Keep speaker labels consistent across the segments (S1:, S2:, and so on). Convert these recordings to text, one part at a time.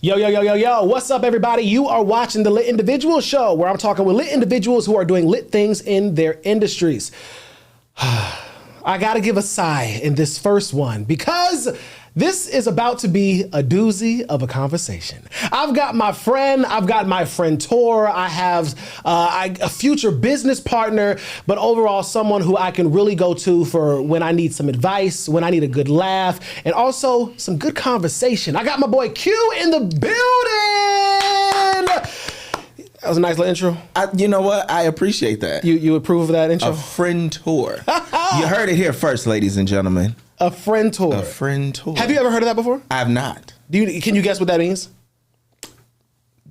S1: Yo, what's up, everybody? You are watching the Lit Individual Show, where I'm talking with lit individuals who are doing lit things in their industries. I gotta give a sigh in this first one because this is about to be a doozy of a conversation. I've got my friend-tor. I have a future business partner, but overall someone who I can really go to for when I need some advice, when I need a good laugh, and also some good conversation. I got my boy Q in the building. That was a nice little intro.
S2: You know what? I appreciate that.
S1: You approve of that intro?
S2: A friend-tor. You heard it here first, ladies and gentlemen.
S1: A friend-tor.
S2: A friend-tor.
S1: Have you ever heard of that before?
S2: I have not.
S1: Can you guess what that means?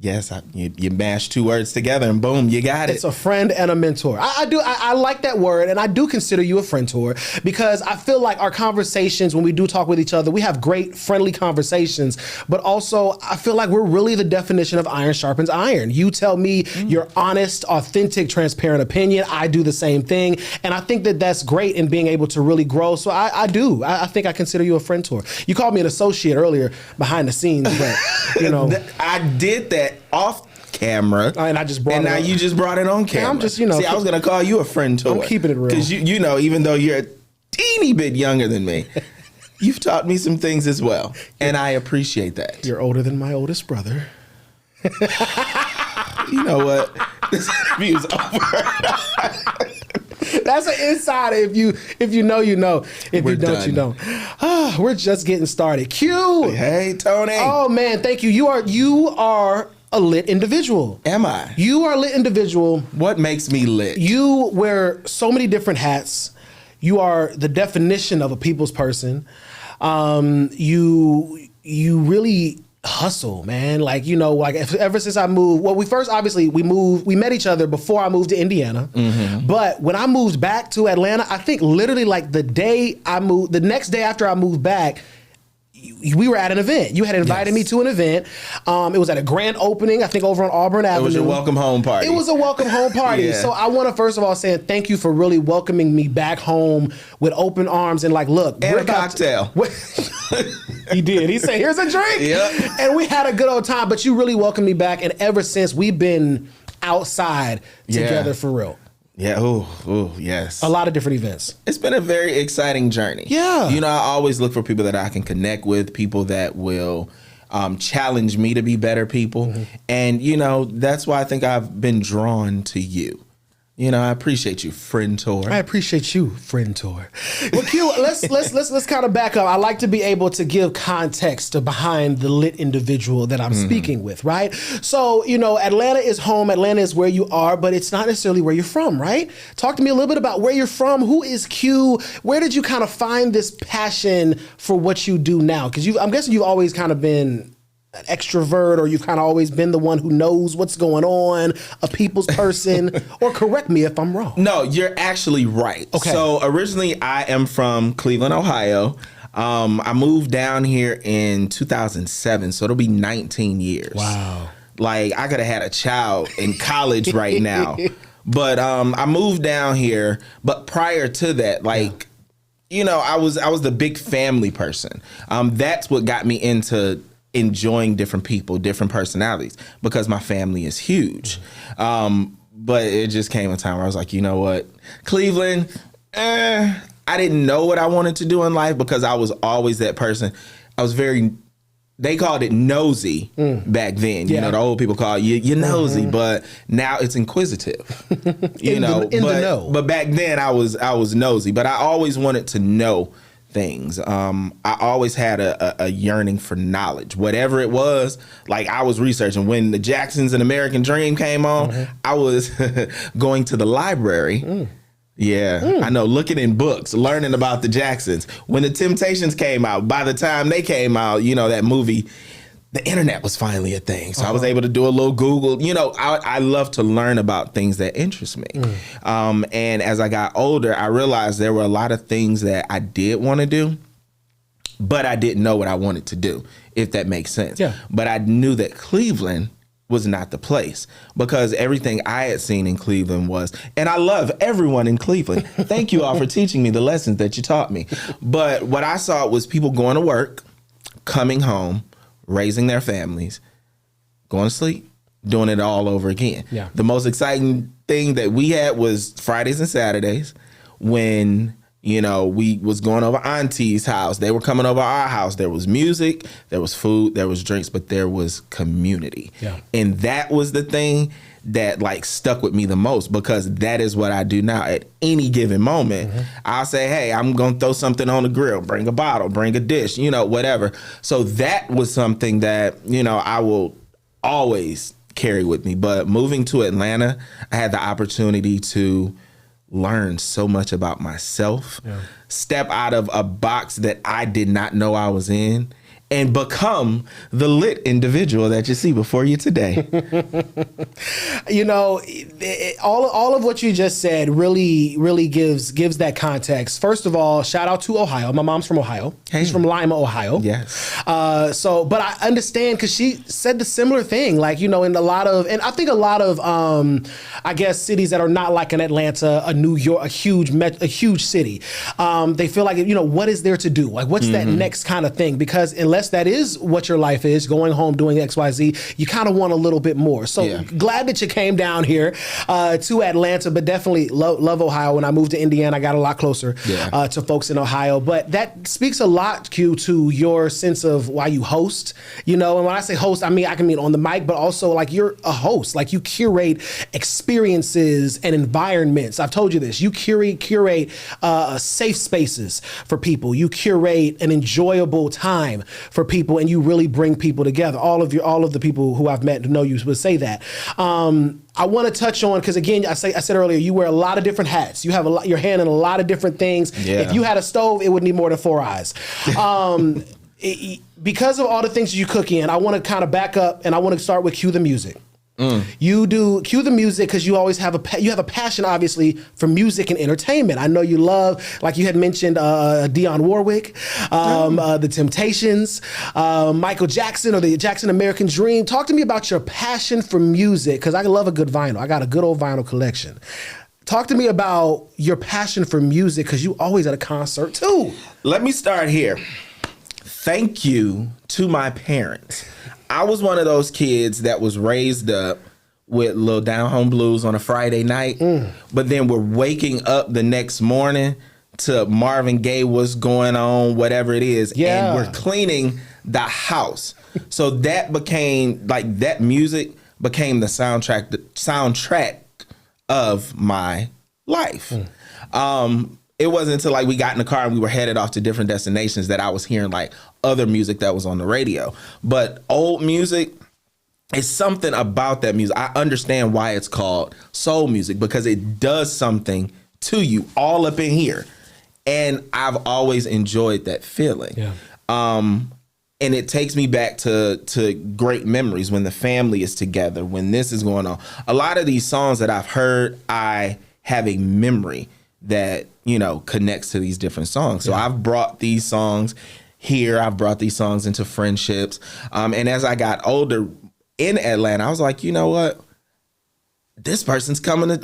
S2: Yes, you mash two words together and boom, you got it.
S1: It's a friend and a mentor. I like that word, and I do consider you a friend-tor because I feel like our conversations, when we do talk with each other, we have great, friendly conversations, but also I feel like we're really the definition of iron sharpens iron. You tell me your honest, authentic, transparent opinion. I do the same thing, and I think that that's great in being able to really grow. So I think I consider you a friend-tor. You called me an associate earlier behind the scenes, but you know.
S2: I did that off camera,
S1: and I just brought it.
S2: And now you just brought it on camera.
S1: Yeah, I'm just,
S2: See, I was gonna call you a friend-tor.
S1: I'm keeping it real
S2: because you know, even though you're a teeny bit younger than me, you've taught me some things as well, and I appreciate that.
S1: You're older than my oldest brother.
S2: You know what? This interview's over.
S1: That's an insider. If you know, you know. If you don't, you don't. We're just getting started. Q.
S2: Hey, Tony.
S1: Oh man, thank you. You are a lit individual.
S2: Am I?
S1: You are a lit individual.
S2: What makes me lit?
S1: You wear so many different hats. You are the definition of a people's person. You really hustle, man. Like, you know, like ever since I moved, well, we met each other before I moved to Indiana. Mm-hmm. But when I moved back to Atlanta, I think literally like the next day after I moved back, we were at an event. You had invited me to an event. It was at a grand opening, I think over on Auburn Avenue.
S2: It was your welcome home party.
S1: It was a welcome home party. Yeah. So I want to first of all say thank you for really welcoming me back home with open arms and like, look.
S2: And a cocktail.
S1: He did. He said, here's a drink.
S2: Yep.
S1: And we had a good old time, but you really welcomed me back. And ever since, we've been outside together for real.
S2: Yeah. Oh, yes.
S1: A lot of different events.
S2: It's been a very exciting journey.
S1: Yeah.
S2: You know, I always look for people that I can connect with, people that will challenge me to be better people. Mm-hmm. And, you know, that's why I think I've been drawn to you. You know, I appreciate you, friend-tor.
S1: I appreciate you, friend-tor. Well, Q, let's kind of back up. I like to be able to give context behind the lit individual that I'm speaking with, right? So, you know, Atlanta is home. Atlanta is where you are, but it's not necessarily where you're from, right? Talk to me a little bit about where you're from. Who is Q? Where did you kind of find this passion for what you do now? Because I'm guessing you've always kind of been an extrovert, or you've kind of always been the one who knows what's going on, a people's person, or correct me if I'm wrong.
S2: No, you're actually right. Okay. So originally I am from Cleveland, Ohio. I moved down here in 2007, so it'll be 19 years.
S1: Wow.
S2: Like I could have had a child in college right now. But I moved down here, but prior to that, you know, I was the big family person. That's what got me into enjoying different people, different personalities, because my family is huge. But it just came a time where I was like, you know what, Cleveland, I didn't know what I wanted to do in life because I was always that person. I was they called it nosy back then. You know, the old people call you nosy, but now it's inquisitive. You know,
S1: the know.
S2: But back then I was nosy, but I always wanted to know things. I always had a yearning for knowledge, whatever it was. Like I was researching when the Jacksons and American Dream came on. I was going to the library. I know, looking in books, learning about the Jacksons. When the Temptations came out, by the time they came out, you know, that movie, the internet was finally a thing. So I was able to do a little Google. You know, I love to learn about things that interest me. And as I got older, I realized there were a lot of things that I did want to do, but I didn't know what I wanted to do, if that makes sense. Yeah. But I knew that Cleveland was not the place, because everything I had seen in Cleveland was, and I love everyone in Cleveland. Thank you all for teaching me the lessons that you taught me. But what I saw was people going to work, coming home, raising their families, going to sleep, doing it all over again.
S1: Yeah.
S2: The most exciting thing that we had was Fridays and Saturdays when, you know, we was going over auntie's house. They were coming over our house. There was music, there was food, there was drinks, but there was community.
S1: Yeah.
S2: And that was the thing that like stuck with me the most, because that is what I do now. At any given moment, I'll say, hey, I'm going to throw something on the grill, bring a bottle, bring a dish, you know, whatever. So that was something that, you know, I will always carry with me. But moving to Atlanta, I had the opportunity to learn so much about myself, step out of a box that I did not know I was in, and become the lit individual that you see before you today.
S1: You know, all of what you just said really gives that context. First of all, shout out to Ohio. My mom's from Ohio.
S2: Hey.
S1: She's from Lima, Ohio.
S2: Yes.
S1: But I understand, because she said the similar thing. Like, you know, in a lot of, and I think a lot of, I guess, cities that are not like an Atlanta, a New York, a huge city, they feel like, you know, what is there to do? Like, what's that next kind of thing? Because unless that is what your life is, going home doing XYZ, you kind of want a little bit more. So glad that you came down here to Atlanta, but definitely love Ohio. When I moved to Indiana, I got a lot closer to folks in Ohio. But that speaks a lot, Q, to your sense of why you host. You know, and when I say host, I can mean on the mic, but also like you're a host. Like, you curate experiences and environments. I've told you this. You curate safe spaces for people. You curate an enjoyable time for people, and you really bring people together. All of the people who I've met who know you would say that. I want to touch on, because again, I said earlier, you wear a lot of different hats. You have your hand in a lot of different things.
S2: Yeah. If
S1: you had a stove, it would need more than 4 eyes. Because of all the things you cook in, I want to kind of back up, and I want to start with Cue the Music. You do Cue the Music because you always have a passion, obviously, for music and entertainment. I know you love, like you had mentioned, Dionne Warwick, the Temptations, Michael Jackson, or the Jackson American Dream. Talk to me about your passion for music, because I love a good vinyl. I got a good old vinyl collection. Talk to me about your passion for music, because you always at a concert too.
S2: Let me start here. Thank you to my parents. I was one of those kids that was raised up with little down home blues on a Friday night, but then we're waking up the next morning to Marvin Gaye, what's going on, whatever it is, and we're cleaning the house. So that became, like, that music became the soundtrack of my life. It wasn't until like we got in the car and we were headed off to different destinations that I was hearing like other music that was on the radio. But old music, it's something about that music. I understand why it's called soul music, because it does something to you all up in here. And I've always enjoyed that feeling. Yeah. And it takes me back to great memories when the family is together, when this is going on. A lot of these songs that I've heard, I have a memory that, you know, connects to these different songs. So I've brought these songs here. I've brought these songs into friendships. And as I got older in Atlanta, I was like, you know what? This person's coming to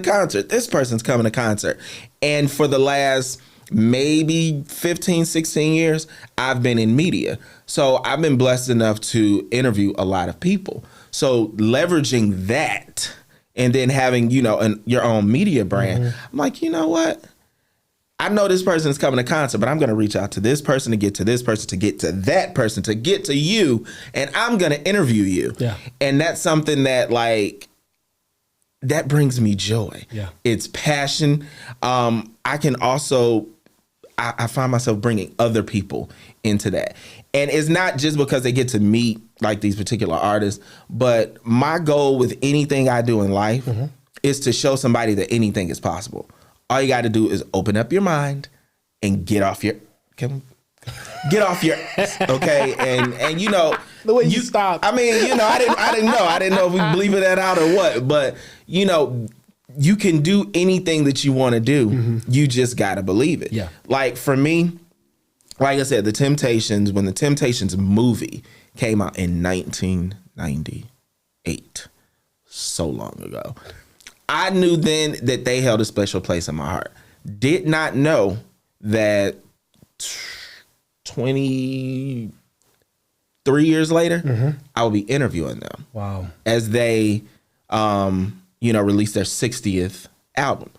S2: concert. This person's coming to concert. And for the last maybe 15, 16 years, I've been in media. So I've been blessed enough to interview a lot of people. So leveraging that, and then having, you know, your own media brand, I'm like, you know what? I know this person is coming to concert, but I'm going to reach out to this person to get to this person, to get to that person, to get to you, and I'm going to interview you. Yeah. And that's something that, like, that brings me joy. Yeah. It's passion. I can also, I find myself bringing other people into that. And it's not just because they get to meet like these particular artists, but my goal with anything I do in life is to show somebody that anything is possible. All you got to do is open up your mind and get off your ass, okay? And you know,
S1: the way you stop.
S2: I mean, you know, I didn't know if we bleeping that out or what, but you know, you can do anything that you want to do. You just got to believe it. Yeah. Like for me, like I said, The Temptations, when The Temptations movie came out in 1990, 2008, so long ago. I knew then that they held a special place in my heart. Did not know that 23 years later, I will be interviewing them.
S1: Wow.
S2: As they, released their 60th album.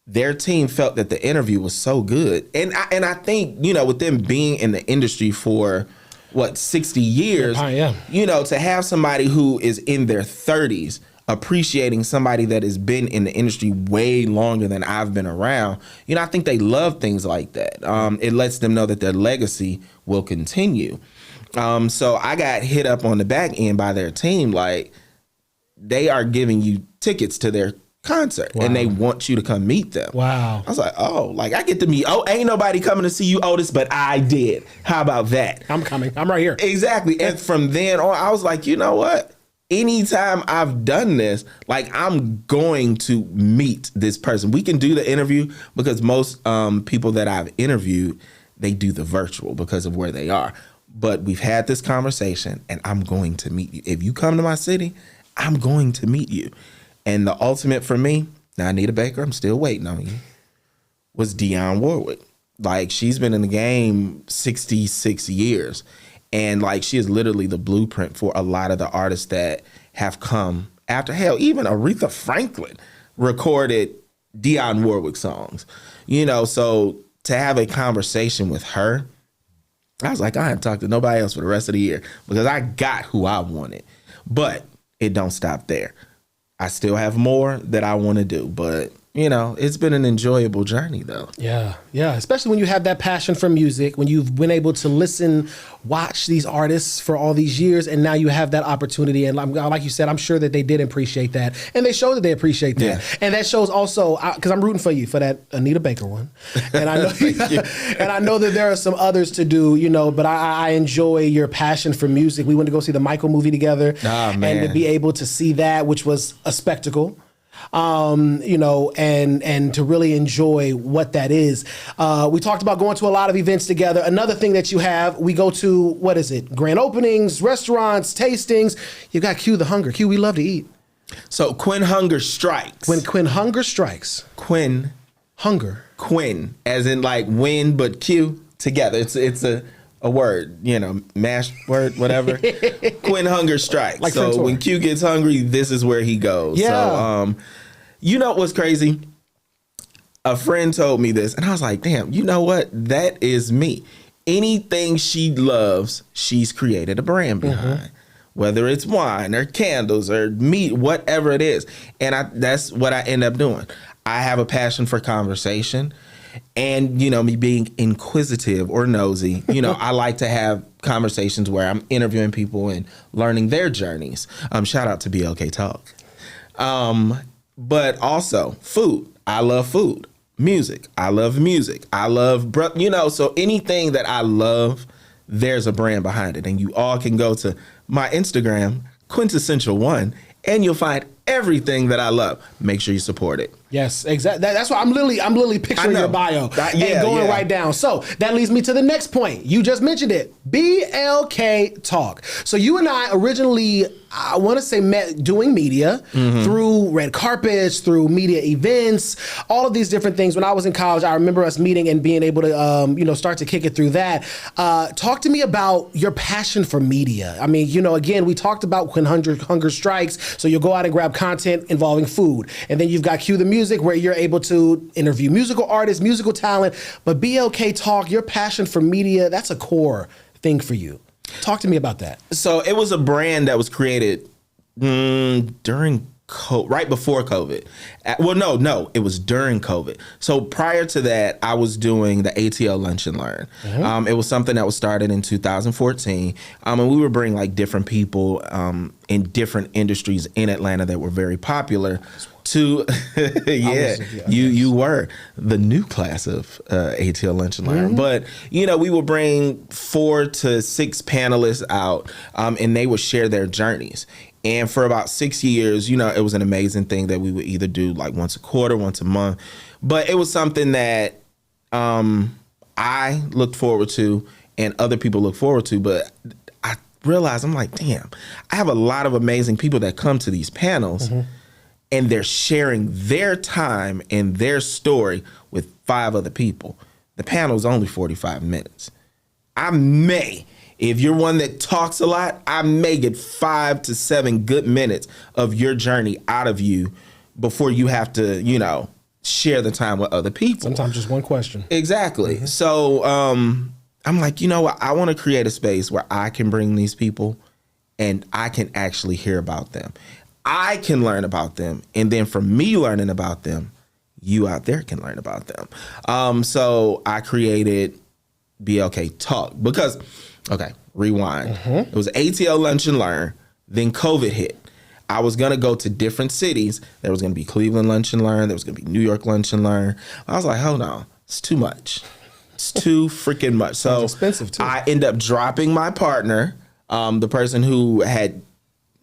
S2: Their team felt that the interview was so good. And I think, with them being in the industry for 60 years, to have somebody who is in their 30s appreciating somebody that has been in the industry way longer than I've been around, I think they love things like that. It lets them know that their legacy will continue. So I got hit up on the back end by their team, like they are giving you tickets to their concert and they want you to come meet them. Wow. I was like, I get to meet, ain't nobody coming to see you, Otis, but I did. How about that?
S1: I'm coming. I'm right here.
S2: Exactly. And from then on, I was like, you know what? Anytime I've done this, I'm going to meet this person. We can do the interview because most people that I've interviewed, they do the virtual because of where they are. But we've had this conversation and I'm going to meet you. If you come to my city, I'm going to meet you. And the ultimate for me, now Anita Baker, I'm still waiting on you, was Dionne Warwick. She's been in the game 66 years. And she is literally the blueprint for a lot of the artists that have come after. Hell, even Aretha Franklin recorded Dionne Warwick songs. So to have a conversation with her, I was like, I haven't talked to nobody else for the rest of the year because I got who I wanted. But it don't stop there. I still have more that I want to do, but it's been an enjoyable journey though.
S1: Yeah. Especially when you have that passion for music, when you've been able to listen, watch these artists for all these years, and now you have that opportunity. And like you said, I'm sure that they did appreciate that, and they showed that they appreciate that. Yeah. And that shows also because I'm rooting for you for that Anita Baker one, and I know, and I know that there are some others to do, But I enjoy your passion for music. We went to go see the Michael movie together, and to be able to see that, which was a spectacle. And to really enjoy what that is. We talked about going to a lot of events together. Another thing that you have, we go to, what is it? Grand openings, restaurants, tastings. You got Q the Hunger. Q, we love to eat.
S2: So Quinn Hunger strikes.
S1: When Quinn Hunger strikes.
S2: Quinn
S1: Hunger.
S2: Quinn, as in win, but Q together. It's a word, mashed word, whatever. Quinn Hunger strikes. So when Q gets hungry, this is where he goes. Yeah. So, what's crazy? A friend told me this, and I was like, damn, you know what? That is me. Anything she loves, she's created a brand behind. Whether it's wine or candles or meat, whatever it is. And that's what I end up doing. I have a passion for conversation. And, me being inquisitive or nosy, I like to have conversations where I'm interviewing people and learning their journeys. Shout out to BLK Talk. But also food. I love food. Music. I love music. I love, so anything that I love, there's a brand behind it. And you all can go to my Instagram, Quintessential One, and you'll find everything that I love. Make sure you support it.
S1: Yes, exactly. That's why I'm literally picturing your bio and going right down. So that leads me to the next point. You just mentioned it. BLK Talk. So you and I originally, I want to say, met doing media through red carpets, through media events, all of these different things. When I was in college, I remember us meeting and being able to, start to kick it through that. Talk to me about your passion for media. I mean, again, we talked about when hunger strikes. So you'll go out and grab content involving food. And then you've got Cue the Music, where you're able to interview musical artists, musical talent. But BLK Talk, your passion for media, that's a core thing for you. Talk to me about that.
S2: So it was a brand that was created during right before COVID. Well, no, it was during COVID. So prior to that, I was doing the ATL Lunch and Learn. It was something that was started in 2014. And we would bring different people in different industries in Atlanta that were very popular to, you were the new class of ATL Lunch and Learn. But, we would bring 4 to 6 panelists out and they would share their journeys. And for about 6 years, it was an amazing thing that we would either do once a quarter, once a month. But it was something that I looked forward to and other people look forward to. But I realized, I'm like, damn, I have a lot of amazing people that come to these panels and they're sharing their time and their story with 5 other people. The panel is only 45 minutes. I may, if you're one that talks a lot, I may get 5 to 7 good minutes of your journey out of you before you have to, you know, share the time with other people.
S1: Sometimes just one question.
S2: Exactly. So I'm like, you know what? I want to create a space where I can bring these people and I can actually hear about them. I can learn about them. And then from me learning about them, you out there can learn about them. So I created BLK Talk because, okay, rewind. It was ATL Lunch and Learn. Then COVID hit. I was going to go to different cities. There was going to be Cleveland Lunch and Learn. There was going to be New York Lunch and Learn. I was like, hold on. It's too much. It's too freaking much. So
S1: expensive too.
S2: I end up dropping my partner, the person who had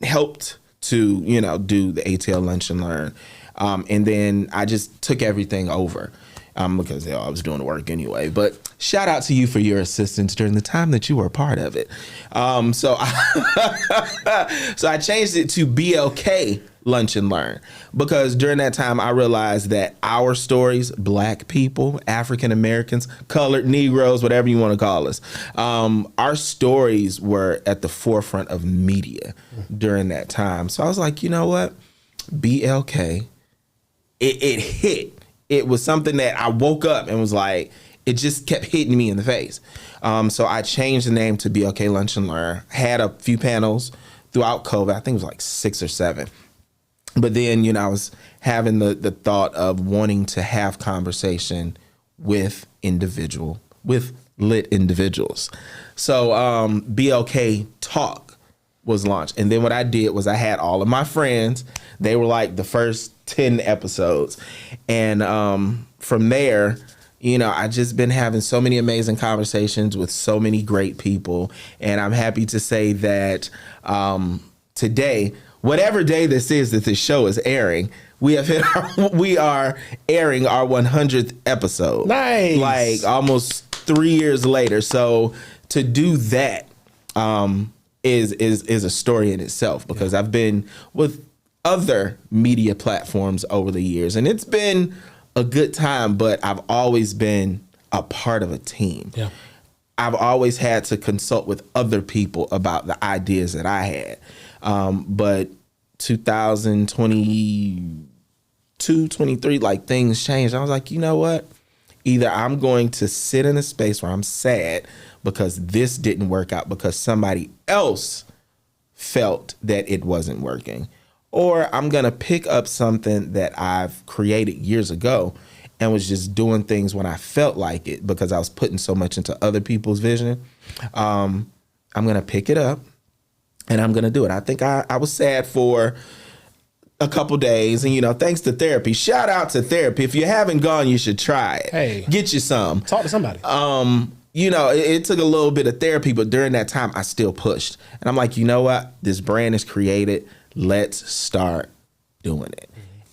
S2: helped to, you know, do the ATL Lunch and Learn. And then I just took everything over because I was doing the work anyway. But shout out to you for your assistance during the time that you were a part of it. So I changed it to BLK Lunch and Learn because during that time I realized that our stories, Black people, African Americans, colored Negroes, whatever you want to call us, our stories were at the forefront of media during that time. So I was like, you know what? BLK, it hit. It was something that I woke up and was like, it just kept hitting me in the face. So I changed the name to BLK Lunch and Learn. Had a few panels throughout COVID. I think it was like 6 or 7. But then, you know, I was having the thought of wanting to have conversation with lit individuals. So BLK Talk was launched. And then what I did was I had all of my friends. They were like the first 10 episodes. And from there, you know, I just been having so many amazing conversations with so many great people. And I'm happy to say that today, whatever day this is that this show is airing, we are airing our 100th episode.
S1: Nice.
S2: Like almost 3 years later. So to do that is a story in itself because I've been with other media platforms over the years and it's been a good time, but I've always been a part of a team. Yeah. I've always had to consult with other people about the ideas that I had. But 2022, 23, like things changed. I was like, you know what? Either I'm going to sit in a space where I'm sad because this didn't work out because somebody else felt that it wasn't working, or I'm going to pick up something that I've created years ago and was just doing things when I felt like it because I was putting so much into other people's vision. I'm going to pick it up and I'm going to do it. I think I was sad for a couple days and, you know, thanks to therapy, shout out to therapy. If you haven't gone, you should try it.
S1: Hey,
S2: get you some.
S1: Talk to somebody.
S2: You know, it took a little bit of therapy, but during that time I still pushed and I'm like, you know what? This brand is created. Let's start doing it.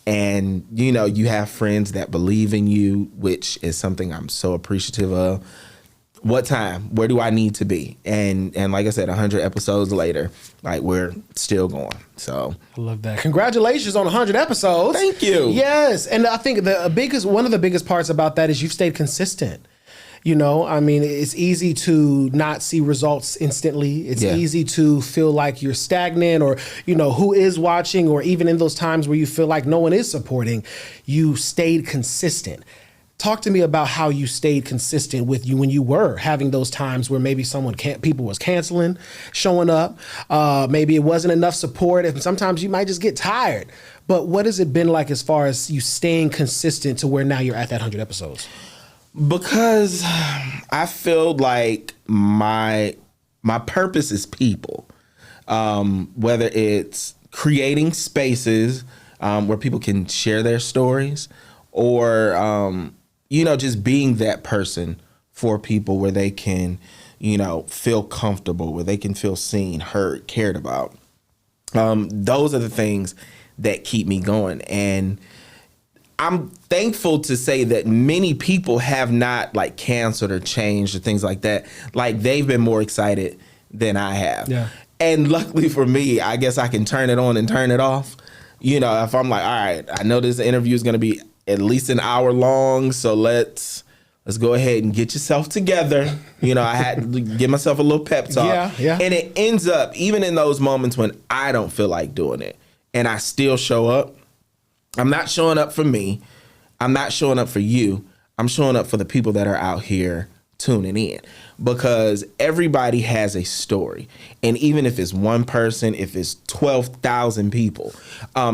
S2: And, you know, you have friends that believe in you, which is something I'm so appreciative of. What time? Where do I need to be? And like I said, 100 episodes later, like we're still going. So
S1: I love that. Congratulations on 100 episodes.
S2: Thank you.
S1: Yes. And I think one of the biggest parts about that is you've stayed consistent. You know, I mean, it's easy to not see results instantly. It's easy to feel like you're stagnant or, you know, who is watching, or even in those times where you feel like no one is supporting, you stayed consistent. Talk to me about how you stayed consistent with you when you were having those times where maybe people was canceling, showing up. Maybe it wasn't enough support. And sometimes you might just get tired. But what has it been like as far as you staying consistent to where now you're at that 100 episodes?
S2: Because I feel like my purpose is people, whether it's creating spaces where people can share their stories or, you know, just being that person for people where they can, you know, feel comfortable, where they can feel seen, heard, cared about. Those are the things that keep me going. And I'm thankful to say that many people have not like canceled or changed or things like that. Like they've been more excited than I have.
S1: Yeah.
S2: And luckily for me, I guess I can turn it on and turn it off. You know, if I'm like, all right, I know this interview is going to be at least an hour long, so let's go ahead and get yourself together. You know, I had to give myself a little pep talk.
S1: Yeah.
S2: And it ends up, even in those moments when I don't feel like doing it, and I still show up, I'm not showing up for me. I'm not showing up for you. I'm showing up for the people that are out here tuning in, because everybody has a story. And even if it's one person, if it's 12,000 people,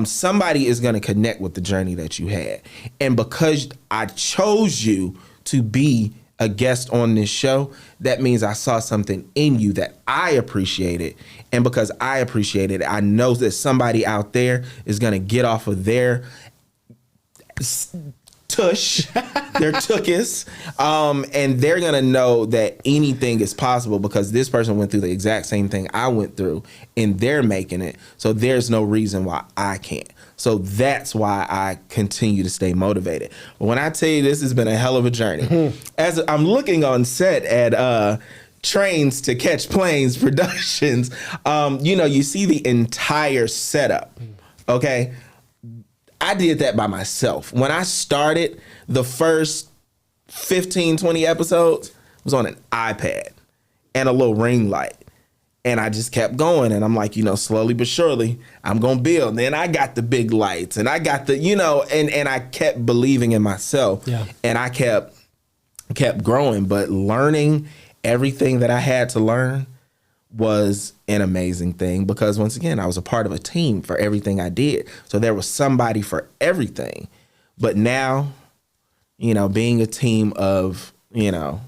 S2: somebody is going to connect with the journey that you had. And because I chose you to be a guest on this show, that means I saw something in you that I appreciated. And because I appreciated it, I know that somebody out there is going to get off of their tush, their tuchus, and they're going to know that anything is possible because this person went through the exact same thing I went through and they're making it. So there's no reason why I can't. So that's why I continue to stay motivated. But when I tell you this has been a hell of a journey, as I'm looking on set at Trains to Catch Planes Productions, you see the entire setup. Okay. I did that by myself. When I started, the first 15, 20 episodes was on an iPad and a little ring light. And I just kept going. And I'm like, slowly but surely, I'm going to build. And then I got the big lights and I got the, and I kept believing in myself.
S1: Yeah.
S2: And I kept growing. But learning everything that I had to learn was an amazing thing, because once again, I was a part of a team for everything I did. So there was somebody for everything. But now, being a team of, not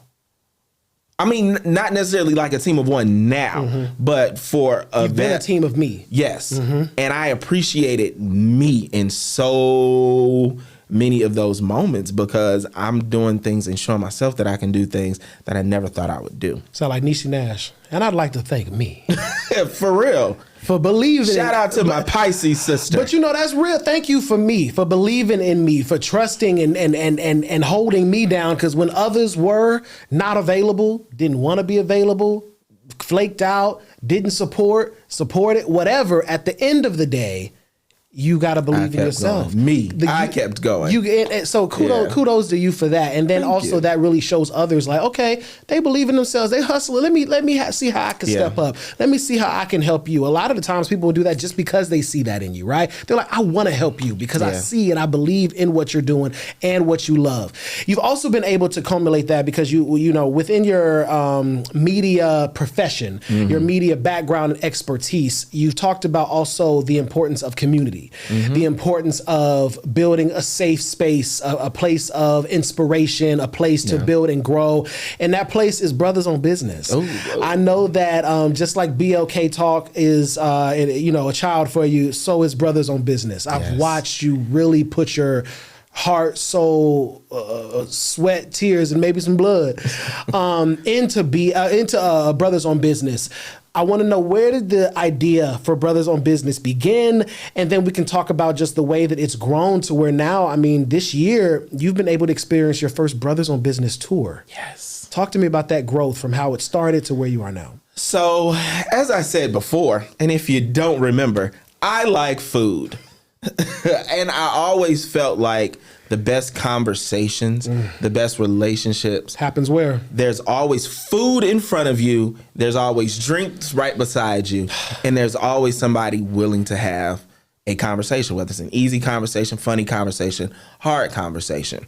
S2: necessarily like a team of one now, but for
S1: You've been a team of me.
S2: Yes. And I appreciated me in so many of those moments because I'm doing things and showing myself that I can do things that I never thought I would do.
S1: Sound like Niecy Nash. And I'd like to thank me.
S2: For real.
S1: For believing.
S2: Shout out to my Pisces sister.
S1: But that's real. Thank you for me, for believing in me, for trusting and holding me down. Because when others were not available, didn't want to be available, flaked out, didn't support it, whatever, at the end of the day, you got to believe in yourself.
S2: Going. I kept going.
S1: So kudos to you for that. And then that really shows others like, okay, they believe in themselves. They hustle. Let me see how I can step up. Let me see how I can help you. A lot of the times people will do that just because they see that in you, right? They're like, I want to help you because I see and I believe in what you're doing and what you love. You've also been able to culminate that because you within your media profession, your media background and expertise, you've talked about also the importance of community. The importance of building a safe space, a place of inspiration, a place to build and grow. And that place is Brothers on Business. I know that just like BLK Talk is, a child for you, so is Brothers on Business. I've watched you really put your heart, soul, sweat, tears, and maybe some blood into Brothers on Business. I want to know, where did the idea for Brothers on Business begin? And then we can talk about just the way that it's grown to where now, this year, you've been able to experience your first Brothers on Business tour.
S2: Yes.
S1: Talk to me about that growth from how it started to where you are now.
S2: So, as I said before, and if you don't remember, I like food. And I always felt like the best conversations, the best relationships
S1: happens where
S2: there's always food in front of you, there's always drinks right beside you, and there's always somebody willing to have a conversation, whether it's an easy conversation, funny conversation, hard conversation.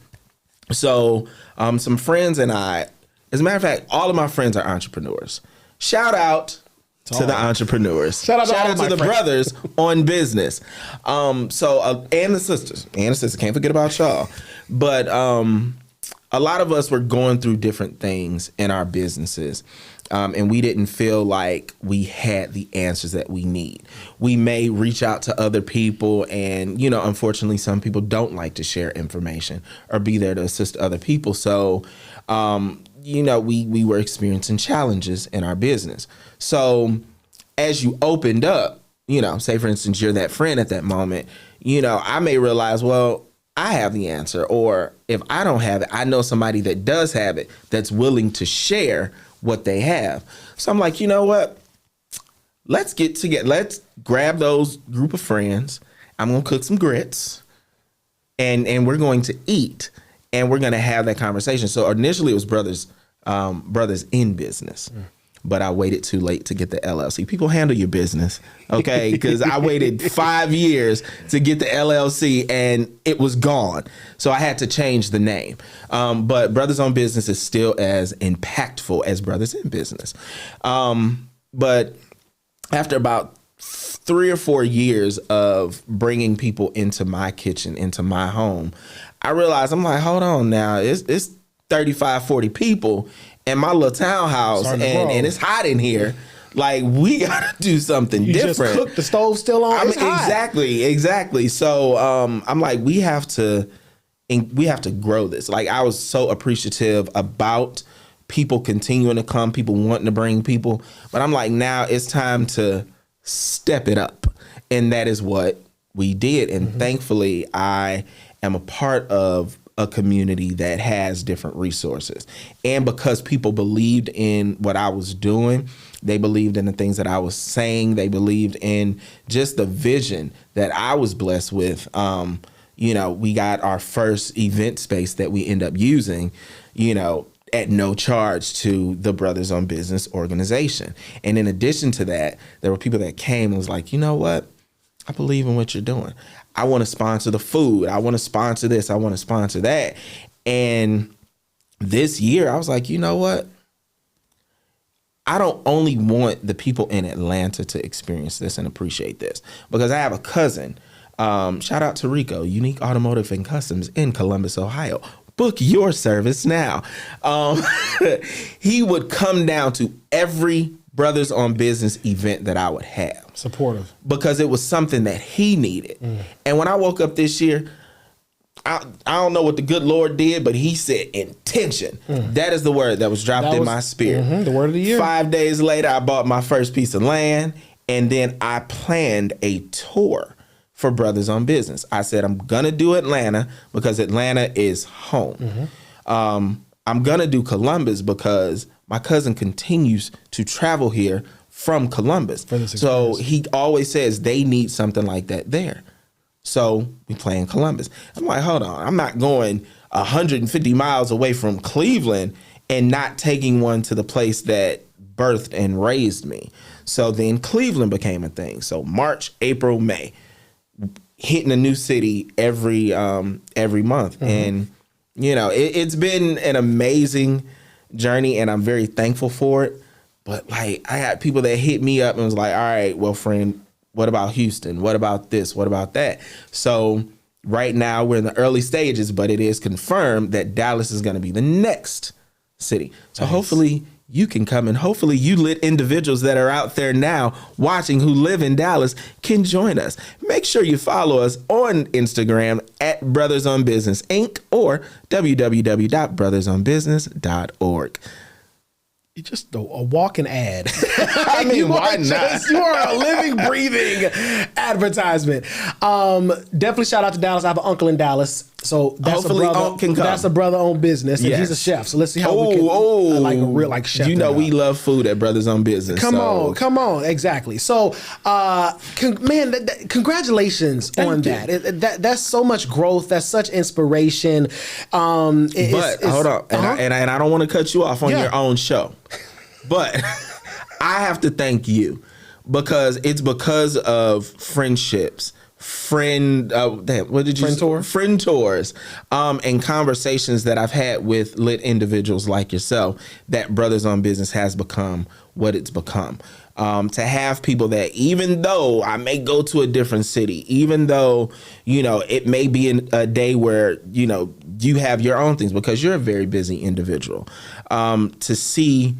S2: So some friends and I, as a matter of fact, all of my friends are entrepreneurs. Shout out to the entrepreneurs.
S1: Shout out to
S2: the brothers on business. And the sisters. Can't forget about y'all. But a lot of us were going through different things in our businesses. And we didn't feel like we had the answers that we need. We may reach out to other people and, unfortunately, some people don't like to share information or be there to assist other people. So, we were experiencing challenges in our business. So as you opened up, say, for instance, you're that friend at that moment, I may realize, well, I have the answer. Or if I don't have it, I know somebody that does have it that's willing to share what they have. So I'm like, you know what? Let's get together. Let's grab those group of friends. I'm going to cook some grits and we're going to eat and we're going to have that conversation. So initially it was brothers in business. But I waited too late to get the LLC. People, handle your business, okay? Because I waited 5 years to get the LLC and it was gone. So I had to change the name. But Brothers on Business is still as impactful as Brothers in Business. But after about 3 or 4 years of bringing people into my kitchen, into my home, I realized, I'm like, hold on now, it's 35, 40 people in my little townhouse and it's hot in here. Like, we gotta do something different. You just cook,
S1: the stove still on. It's hot.
S2: Exactly. So I'm like, we have to grow this. Like, I was so appreciative about people continuing to come, people wanting to bring people, but I'm like, now it's time to step it up, and that is what we did. And thankfully, I am a part of a community that has different resources. And because people believed in what I was doing, they believed in the things that I was saying, they believed in just the vision that I was blessed with. We got our first event space that we end up using, at no charge to the Brothers on Business organization. And in addition to that, there were people that came and was like, you know what? I believe in what you're doing. I want to sponsor the food. I want to sponsor this. I want to sponsor that. And this year I was like, you know what? I don't only want the people in Atlanta to experience this and appreciate this, because I have a cousin, shout out to Rico, Unique Automotive and Customs in Columbus, Ohio. Book your service now. He would come down to every Brothers on Business event that I would have.
S1: Supportive. Because
S2: it was something that he needed. And when I woke up this year, I don't know what the good Lord did, but he said intention. That is the word that was dropped in my spirit.
S1: The word of the year.
S2: 5 days later, I bought my first piece of land, and then I planned a tour for Brothers on Business. I said, I'm going to do Atlanta because Atlanta is home. I'm going to do Columbus because my cousin continues to travel here from Columbus. So he always says they need something like that there. So we play in Columbus. I'm like, hold on, I'm not going 150 miles away from Cleveland and not taking one to the place that birthed and raised me. So then Cleveland became a thing. So March, April, May, hitting a new city every month. And, it's been an amazing journey and I'm very thankful for it. But like, I had people that hit me up and was like, all right, well, friend, what about Houston? What about this? What about that? So right now we're in the early stages, but it is confirmed that Dallas is going to be the next city. So hopefully you can come, and hopefully you lit individuals that are out there now watching who live in Dallas can join us. Make sure you follow us on Instagram at Brothers on Business Inc. or www.brothersonbusiness.org.
S1: You're just a walking ad.
S2: I mean, why not?
S1: You are a living, breathing advertisement. Definitely shout out to Dallas. I have an uncle in Dallas. So that's
S2: hopefully
S1: a brother.
S2: Unc can come.
S1: That's a brother-owned business, and he's a chef. So let's see how we can like a real chef.
S2: We love food at Brothers on Business.
S1: Come on, exactly. So, congratulations on that. That's so much growth. That's such inspiration.
S2: Hold on, and I don't want to cut you off on your own show, but I have to thank you because it's because of friendships. Friend tours, and conversations that I've had with lit individuals like yourself that Brothers on Business has become what it's become. To have people that, even though I may go to a different city, even though, it may be a day where, you have your own things because you're a very busy individual, to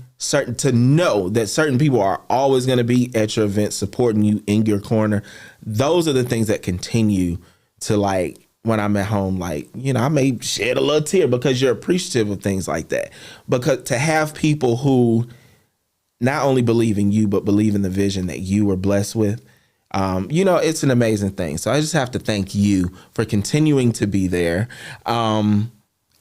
S2: know that certain people are always going to be at your event supporting you in your corner. Those are the things that continue to, like, when I'm at home, I may shed a little tear because you're appreciative of things like that. Because to have people who not only believe in you, but believe in the vision that you were blessed with, it's an amazing thing. So I just have to thank you for continuing to be there.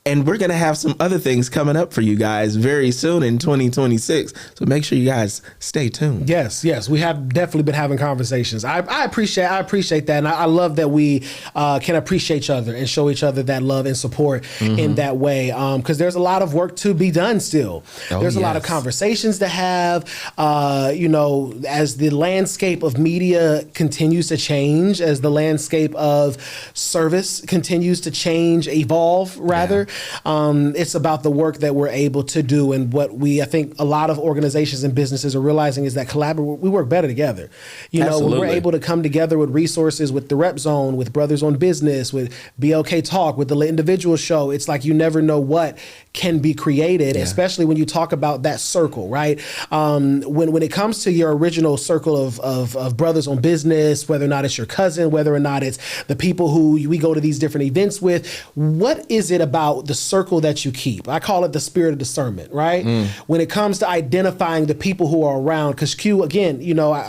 S2: And we're going to have some other things coming up for you guys very soon in 2026. So make sure you guys stay tuned.
S1: Yes. We have definitely been having conversations. I appreciate that. And I love that we can appreciate each other and show each other that love and support in that way. Because there's a lot of work to be done still. There's a lot of conversations to have, as the landscape of media continues to change, as the landscape of service continues to change, evolve rather. It's about the work that we're able to do, and what I think a lot of organizations and businesses are realizing is that we work better together. When we're able to come together with resources, with the Rep Zone, with Brothers on Business, with BLK Talk, with the Lit Individual Show, it's like you never know what can be created, especially when you talk about that circle, right? When it comes to your original circle of Brothers on Business, whether or not it's your cousin, whether or not it's the people who we go to these different events with, what is it about the circle that you keep? I call it the spirit of discernment, right? When it comes to identifying the people who are around, because Q, again,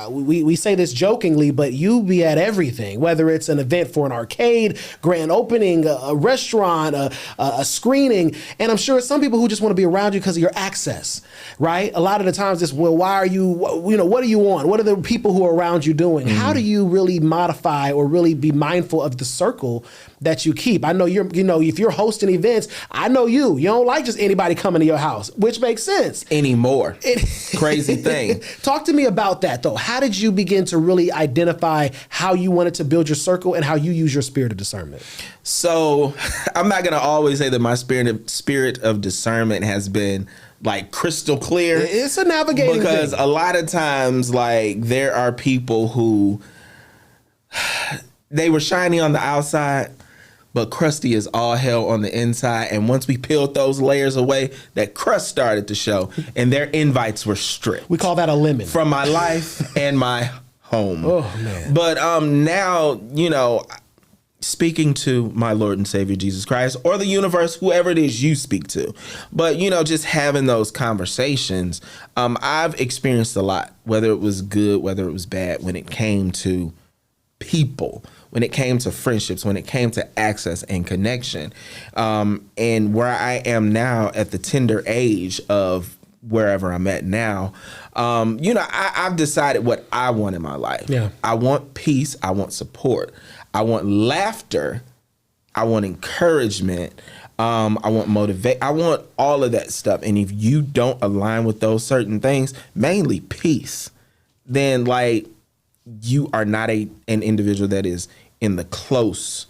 S1: we say this jokingly, but you be at everything, whether it's an event for an arcade, grand opening, a restaurant, a screening, and I'm sure some people who just want to be around you because of your access, right? A lot of the times it's, well, why are you, what do you want? What are the people who are around you doing? How do you really modify or really be mindful of the circle that you keep? I know if you're hosting events, I know you don't like just anybody coming to your house, which makes sense.
S2: Anymore. Crazy thing.
S1: Talk to me about that though. How did you begin to really identify how you wanted to build your circle and how you use your spirit of discernment?
S2: So I'm not going to always say that my spirit of discernment has been like crystal clear.
S1: It's a navigating
S2: because
S1: thing.
S2: A lot of times, like, there are people who they were shiny on the outside, but crusty as all hell on the inside. And once we peeled those layers away, that crust started to show, and their invites were stripped.
S1: We call that a lemon.
S2: From my life and my home.
S1: Oh, man.
S2: But now, speaking to my Lord and Savior Jesus Christ, or the universe, whoever it is you speak to, but just having those conversations, I've experienced a lot, whether it was good, whether it was bad, when it came to people, when it came to friendships, when it came to access and connection, and where I am now at the tender age of wherever I'm at now, I've decided what I want in my life.
S1: Yeah.
S2: I want peace. I want support. I want laughter. I want encouragement. I want motivate. I want all of that stuff. And if you don't align with those certain things, mainly peace, then you are not an individual that is in the close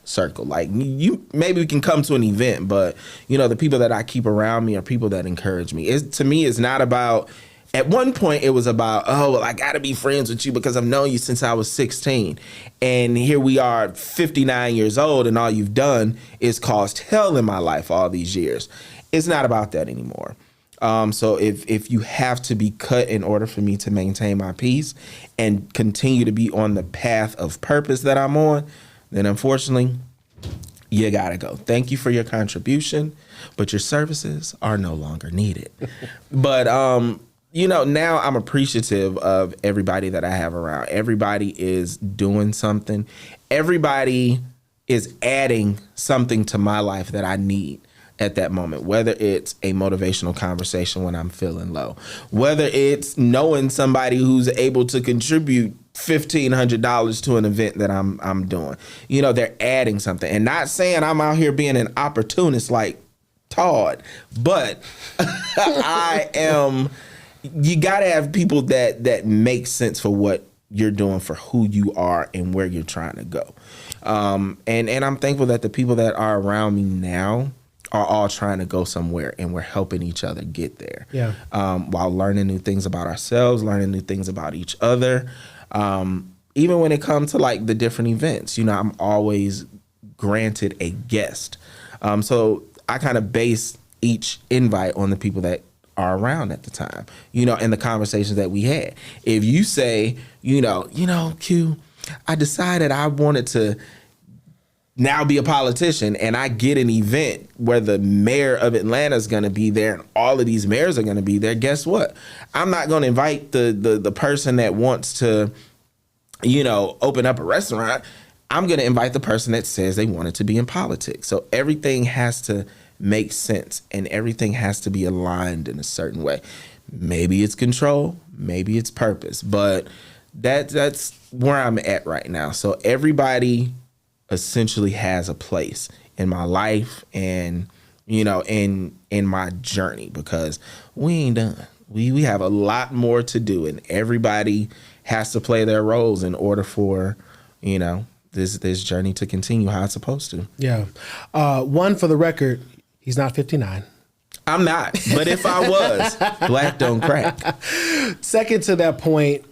S2: circle. Like, maybe we can come to an event, but the people that I keep around me are people that encourage me. To me, it's not about. At one point, it was about, I got to be friends with you because I've known you since I was 16. And here we are, 59 years old, and all you've done is caused hell in my life all these years. It's not about that anymore. So if you have to be cut in order for me to maintain my peace and continue to be on the path of purpose that I'm on, then unfortunately, you got to go. Thank you for your contribution, but your services are no longer needed. But, now I'm appreciative of everybody that I have around. Everybody is doing something. Everybody is adding something to my life that I need at that moment, whether it's a motivational conversation when I'm feeling low, whether it's knowing somebody who's able to contribute $1,500 to an event that I'm doing. They're adding something, and not saying I'm out here being an opportunist like Todd, but I am. You got to have people that make sense for what you're doing, for who you are and where you're trying to go. And I'm thankful that the people that are around me now are all trying to go somewhere, and we're helping each other get there. Yeah. While learning new things about ourselves, learning new things about each other. Even when it comes to the different events, I'm always granted a guest. So I kind of base each invite on the people that are around at the time, and the conversations that we had. If you say, Q, I decided I wanted to now be a politician, and I get an event where the mayor of Atlanta is going to be there and all of these mayors are going to be there, guess what? I'm not going to invite the person that wants to, open up a restaurant. I'm going to invite the person that says they wanted to be in politics. So everything has to make sense and everything has to be aligned in a certain way. Maybe it's control, maybe it's purpose, but that's where I'm at right now. So everybody essentially has a place in my life and, you know, in my journey, because we ain't done. We have a lot more to do, and everybody has to play their roles in order for, you know, this journey to continue how it's supposed to.
S1: Yeah. One, for the record, he's not 59.
S2: I'm not, but if I was, black don't crack.
S1: Second to that point,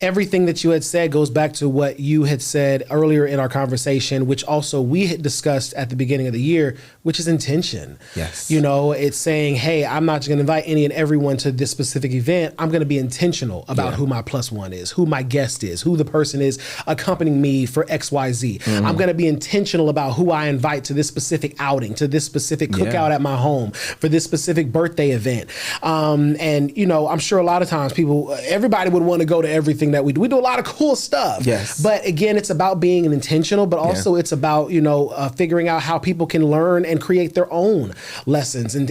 S1: everything that you had said goes back to what you had said earlier in our conversation, which also we had discussed at the beginning of the year, which is intention.
S2: Yes.
S1: You know, it's saying, hey, I'm not just going to invite any and everyone to this specific event. I'm going to be intentional about who my +1 is, who my guest is, who the person is accompanying me for XYZ. Mm-hmm. I'm going to be intentional about who I invite to this specific outing, to this specific cookout at my home, for this specific birthday event. And, you know, I'm sure a lot of times everybody would want to go to everything that we do. We do a lot of cool stuff.
S2: Yes.
S1: But again, it's about being intentional, but also it's about, you know, figuring out how people can learn and create their own lessons and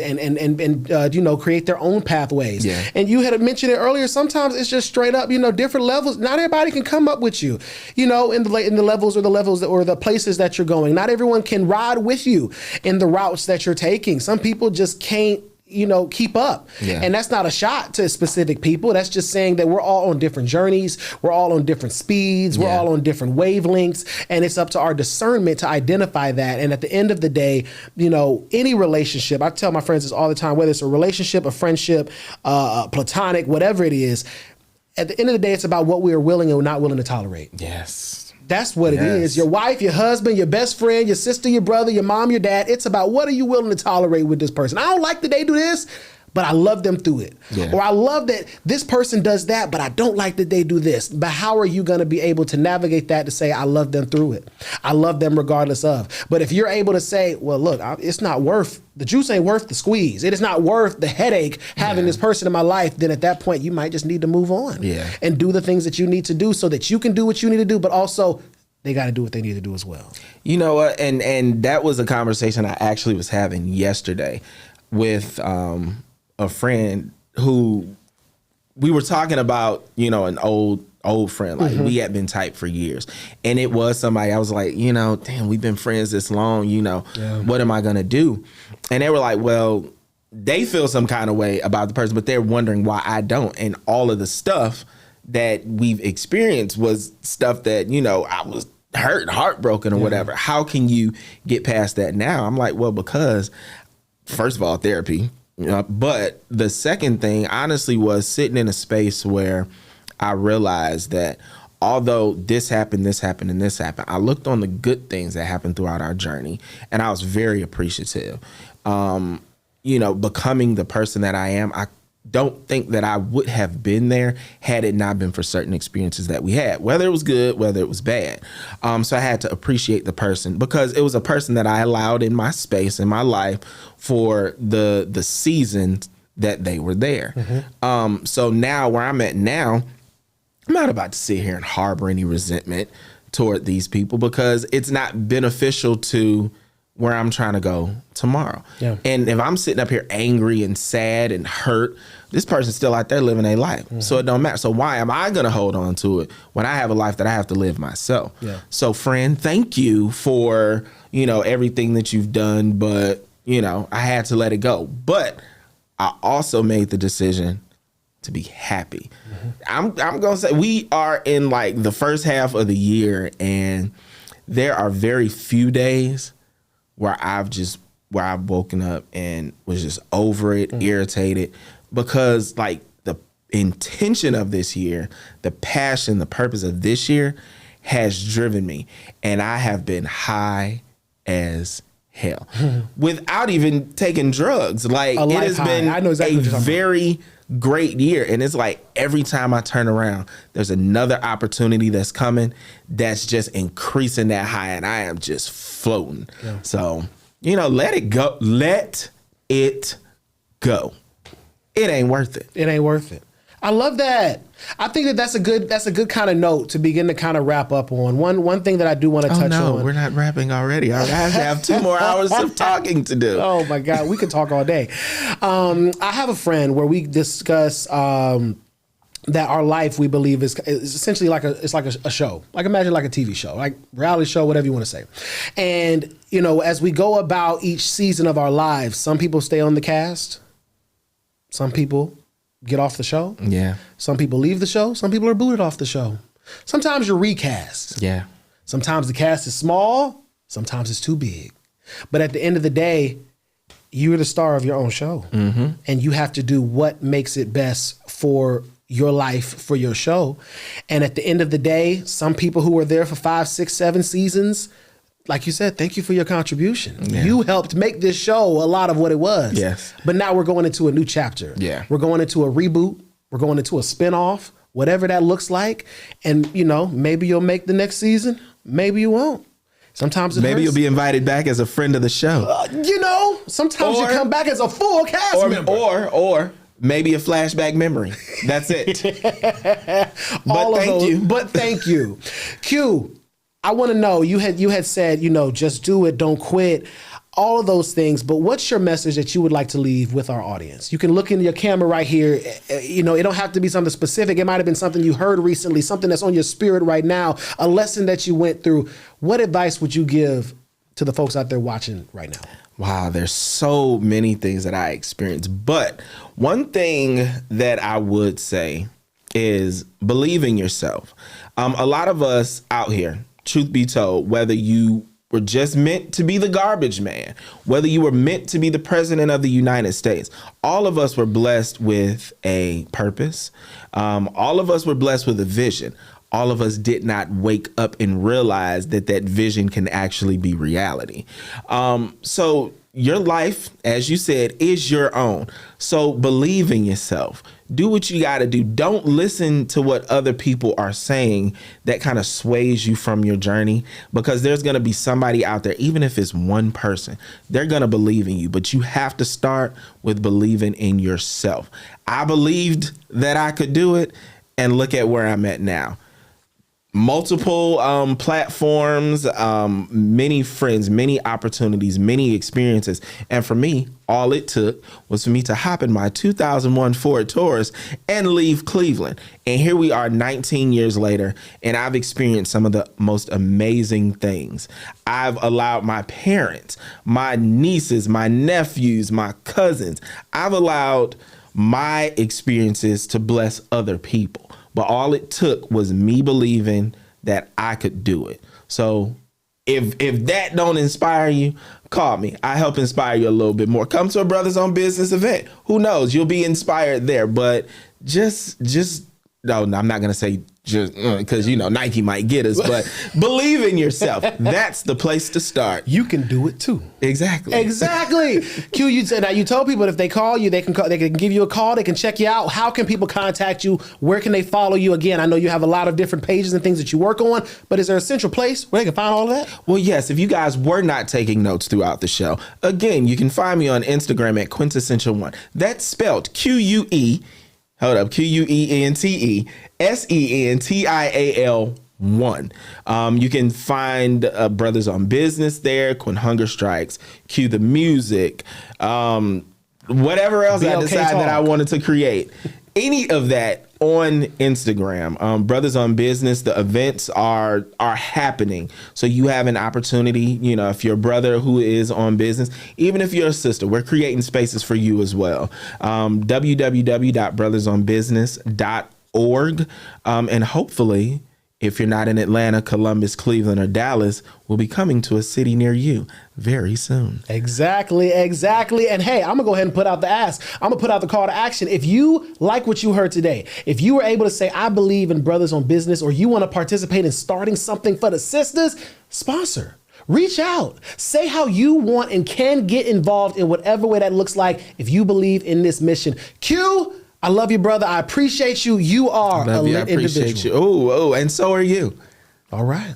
S1: you know, create their own pathways. Yeah. And you had mentioned it earlier. Sometimes it's just straight up, you know, different levels. Not everybody can come up with you, you know, in the levels or the places that you're going. Not everyone can ride with you in the routes that you're taking. Some people just can't, you know, keep up. Yeah. And that's not a shot to specific people. That's just saying that we're all on different journeys. We're all on different speeds. We're all on different wavelengths. And it's up to our discernment to identify that. And at the end of the day, you know, any relationship, I tell my friends this all the time, whether it's a relationship, a friendship, platonic, whatever it is, at the end of the day, it's about what we are willing and not willing to tolerate.
S2: Yes.
S1: That's what it is. Your wife, your husband, your best friend, your sister, your brother, your mom, your dad. It's about what are you willing to tolerate with this person. I don't like that they do this, but I love them through it. Yeah. Or I love that this person does that, but I don't like that they do this. But how are you going to be able to navigate that to say, I love them through it? I love them regardless of. But if you're able to say, well, look, it's not worth, the juice ain't worth the squeeze. It is not worth the headache having this person in my life. Then at that point, you might just need to move on and do the things that you need to do so that you can do what you need to do, but also they got to do what they need to do as well. You know what?
S2: And that was a conversation I actually was having yesterday with a friend who we were talking about, you know, an old friend. Like we had been tight for years. And it was somebody I was like, you know, damn, we've been friends this long, you know, what am I going to do? And they were like, well, they feel some kind of way about the person, but they're wondering why I don't. And all of the stuff that we've experienced was stuff that, you know, I was hurt, heartbroken or whatever. How can you get past that now? I'm like, well, because first of all, therapy. But the second thing, honestly, was sitting in a space where I realized that although this happened, and this happened, I looked on the good things that happened throughout our journey, and I was very appreciative. You know, becoming the person that I am, I don't think that I would have been there had it not been for certain experiences that we had, whether it was good, whether it was bad. So I had to appreciate the person because it was a person that I allowed in my space, in my life for the seasons that they were there. So now where I'm at now, I'm not about to sit here and harbor any resentment toward these people because it's not beneficial to where I'm trying to go tomorrow. Yeah. And if I'm sitting up here angry and sad and hurt, this person's still out there living their life. So it don't matter. So why am I going to hold on to it when I have a life that I have to live myself? Yeah. So friend, thank you for, you know, everything that you've done, but, you know, I had to let it go. But I also made the decision to be happy. I'm going to say we are in like the first half of the year, and there are very few days where I've woken up and was just over it, irritated, because like the intention of this year, the passion, the purpose of this year has driven me, and I have been high as hell without even taking drugs. Like it has been a very great year, and it's like every time I turn around, there's another opportunity that's coming that's just increasing that high, and I am just floating. Yeah. So, you know, let it go. Let it go. It ain't worth it.
S1: It ain't worth it. I love that. I think that that's a good kind of note to begin to kind of wrap up on. One thing that I do want to touch on.
S2: We're not wrapping already. I have 2 more hours of talking to do.
S1: Oh my God, we could talk all day. I have a friend where we discuss that our life, we believe, is essentially like a show. Like imagine like a TV show, like reality show, whatever you want to say. And as we go about each season of our lives, some people stay on the cast, some people get off the show.
S2: Yeah.
S1: Some people leave the show. Some people are booted off the show. Sometimes you're recast.
S2: Yeah.
S1: Sometimes the cast is small. Sometimes it's too big. But at the end of the day, you're the star of your own show. Mm-hmm. And you have to do what makes it best for your life, for your show. And at the end of the day, some people who were there for 5, 6, 7 seasons, like you said, thank you for your contribution. Yeah. You helped make this show a lot of what it was.
S2: Yes.
S1: But now we're going into a new chapter.
S2: Yeah.
S1: We're going into a reboot. We're going into a spinoff, whatever that looks like. And, maybe you'll make the next season. Maybe you won't. Sometimes
S2: maybe you'll be invited back as a friend of the show.
S1: Sometimes you come back as a full cast member.
S2: Or maybe a flashback memory. That's it. But thank you.
S1: Q, I want to know, you had said, just do it, don't quit, all of those things. But what's your message that you would like to leave with our audience? You can look into your camera right here. It don't have to be something specific. It might have been something you heard recently, something that's on your spirit right now, a lesson that you went through. What advice would you give to the folks out there watching right now?
S2: Wow, there's so many things that I experienced. But one thing that I would say is believe in yourself. A lot of us out here, truth be told, whether you were just meant to be the garbage man, whether you were meant to be the president of the United States, all of us were blessed with a purpose. All of us were blessed with a vision. All of us did not wake up and realize that vision can actually be reality. So your life, as you said, is your own. So believe in yourself. Do what you got to do. Don't listen to what other people are saying that kind of sways you from your journey, because there's going to be somebody out there, even if it's one person, they're going to believe in you. But you have to start with believing in yourself. I believed that I could do it, and look at where I'm at now. Multiple platforms, many friends, many opportunities, many experiences. And for me, all it took was for me to hop in my 2001 Ford Taurus and leave Cleveland. And here we are 19 years later, and I've experienced some of the most amazing things. I've allowed my parents, my nieces, my nephews, my cousins, I've allowed my experiences to bless other people. But all it took was me believing that I could do it. So if that don't inspire you, call me. I help inspire you a little bit more. Come to a Brothers on Business event. Who knows? You'll be inspired there. But no, I'm not going to say just because, Nike might get us, but believe in yourself. That's the place to start.
S1: You can do it too.
S2: Exactly.
S1: Q, you told people if they call you, they can give you a call. They can check you out. How can people contact you? Where can they follow you? Again, I know you have a lot of different pages and things that you work on, but is there a central place where they can find all of that?
S2: Well, yes. If you guys were not taking notes throughout the show, again, you can find me on Instagram at Quintessential1. That's spelled QUENTESENTIAL1. You can find Brothers on Business there, When Hunger Strikes, Cue the Music, whatever else
S1: BLK
S2: I decide
S1: Talk.
S2: that I wanted to create. Any of that on Instagram. Brothers on Business, the events are happening. So you have an opportunity, if you're a brother who is on business, even if you're a sister, we're creating spaces for you as well. www.brothersonbusiness.org. And hopefully, if you're not in Atlanta, Columbus, Cleveland, or Dallas, we'll be coming to a city near you very soon.
S1: Exactly. And hey, I'm going to go ahead and put out the ask. I'm going to put out the call to action. If you like what you heard today, if you were able to say, I believe in Brothers on Business, or you want to participate in starting something for the sisters, sponsor. Reach out. Say how you want and can get involved in whatever way that looks like if you believe in this mission. Q, I love you, brother. I appreciate you. You are a lit individual.
S2: Oh, and so are you.
S1: All right.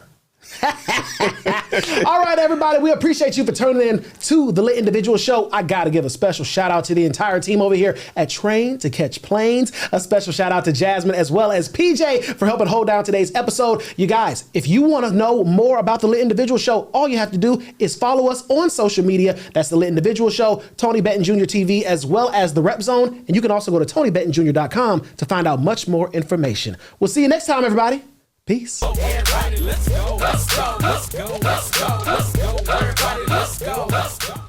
S1: All right, everybody, we appreciate you for tuning in to the Lit Individual Show. I got to give a special shout out to the entire team over here at Train to Catch Planes. A special shout out to Jasmine as well as PJ for helping hold down today's episode. You guys, if you want to know more about the Lit Individual Show, all you have to do is follow us on social media. That's the Lit Individual Show, Tony Benton Jr. TV, as well as the Rep Zone. And you can also go to TonyBentonJr.com to find out much more information. We'll see you next time, everybody. Peace.
S3: Everybody, let's go, let's go, let's go, let's go, let's go, everybody, let's go, let's go.